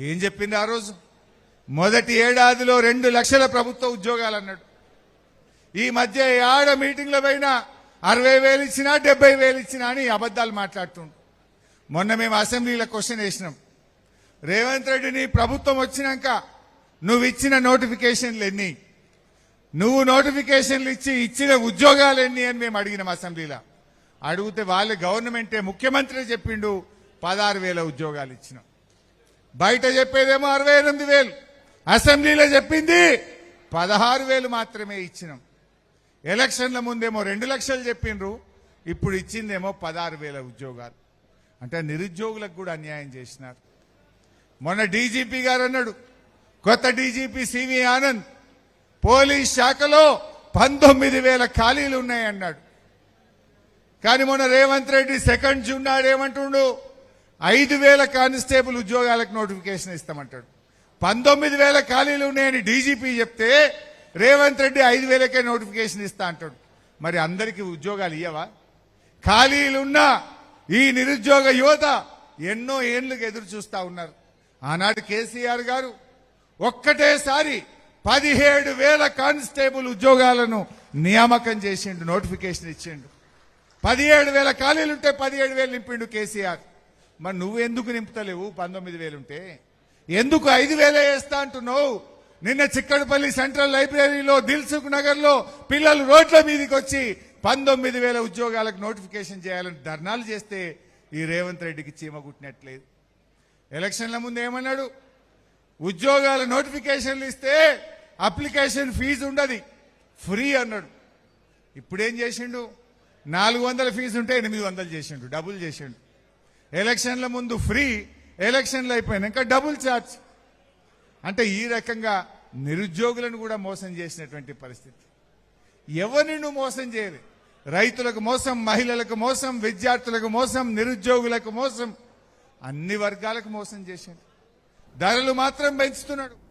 ఏం చెప్పింది ఆ రోజు? మొదటి ఏడాదిలో 2 లక్షల ప్రభుత్వ ఉద్యోగాలు అన్నాడు. ఈ మధ్య ఆడ మీటింగ్ల పైన 60,000 ఇచ్చినా 70,000 ఇచ్చినా అని అబద్ధాలు మాట్లాడుతుండు. మొన్న మేము అసెంబ్లీలో క్వశ్చన్ వేసినాం, రేవంత్ రెడ్డిని ప్రభుత్వం వచ్చినాక నువ్వు ఇచ్చిన నోటిఫికేషన్లు ఎన్ని, నువ్వు నోటిఫికేషన్లు ఇచ్చిన ఉద్యోగాలు ఎన్ని అని మేము అడిగినాం అసెంబ్లీలో. అడిగితే వాళ్ళ గవర్నమెంటే ముఖ్యమంత్రి చెప్పిండు 16,000 ఉద్యోగాలు ఇచ్చినాం. బయట చెప్పేదేమో 68,000, అసెంబ్లీలో చెప్పింది 16,000 మాత్రమే ఇచ్చినాం. ఎలక్షన్ల ముందేమో 2 లక్షలు చెప్పిండ్రు, ఇప్పుడు ఇచ్చిందేమో 16,000 ఉద్యోగాలు. అంటే నిరుద్యోగులకు కూడా అన్యాయం చేసినారు. మొన్న డీజీపీ గారు అన్నాడు, కొత్త డీజీపీ సివి ఆనంద్, పోలీస్ శాఖలో 19,000 ఖాళీలు ఉన్నాయన్నాడు. కానీ మొన్న రేవంత్ రెడ్డి 2 జూన్ నాడు ఏమంటుండు, 5,000 కానిస్టేబుల్ ఉద్యోగాలకు నోటిఫికేషన్ ఇస్తామంటాడు. 19,000 ఖాళీలు ఉన్నాయని డీజీపీ చెప్తే రేవంత్ రెడ్డి 5,000కే నోటిఫికేషన్ ఇస్తా అంటాడు. మరి అందరికీ ఉద్యోగాలు ఇయ్యవా? ఖాళీలున్న ఈ నిరుద్యోగ యువత ఎన్నో ఏళ్లకు ఎదురు చూస్తా ఉన్నారు. ఆనాడు కేసీఆర్ గారు ఒక్కటేసారి 17,000 కానిస్టేబుల్ ఉద్యోగాలను నియామకం చేసిండు, నోటిఫికేషన్ ఇచ్చిండు. 17,000 ఖాళీలుంటే 17,000 నింపిండు కేసీఆర్. మరి నువ్వు ఎందుకు నింపుతలేవు? 19,000 ఉంటే ఎందుకు 5,000 వేస్తా అంటున్నావు? నిన్న చిక్కడపల్లి సెంట్రల్ లైబ్రరీలో, దిల్సుఖ్ నగర్ లో పిల్లలు రోడ్ల మీదకి వచ్చి 19,000 ఉద్యోగాలకు నోటిఫికేషన్ చేయాలని ధర్నాలు చేస్తే ఈ రేవంత్ రెడ్డికి చీమ కుట్టినట్లేదు. ఎలక్షన్ల ముందు ఏమన్నాడు, ఉద్యోగాల నోటిఫికేషన్లు ఇస్తే అప్లికేషన్ ఫీజు ఉండదు, ఫ్రీ అన్నాడు. ఇప్పుడేం చేసిండు, 400 ఫీజు ఉంటే 800 చేసిండు, డబుల్ చేసిండు. ఎలక్షన్ల ముందు ఫ్రీ, ఎలక్షన్లు అయిపోయినాక డబుల్ ఛార్జ్. అంటే ఈ రకంగా నిరుద్యోగులను కూడా మోసం చేసినటువంటి పరిస్థితి. ఎవరిని నువ్వు మోసం చేయలే. రైతులకు మోసం, మహిళలకు మోసం, విద్యార్థులకు మోసం, నిరుద్యోగులకు మోసం, అన్ని వర్గాలకు మోసం చేశాడు. ధరలు మాత్రం పెంచుతున్నాడు.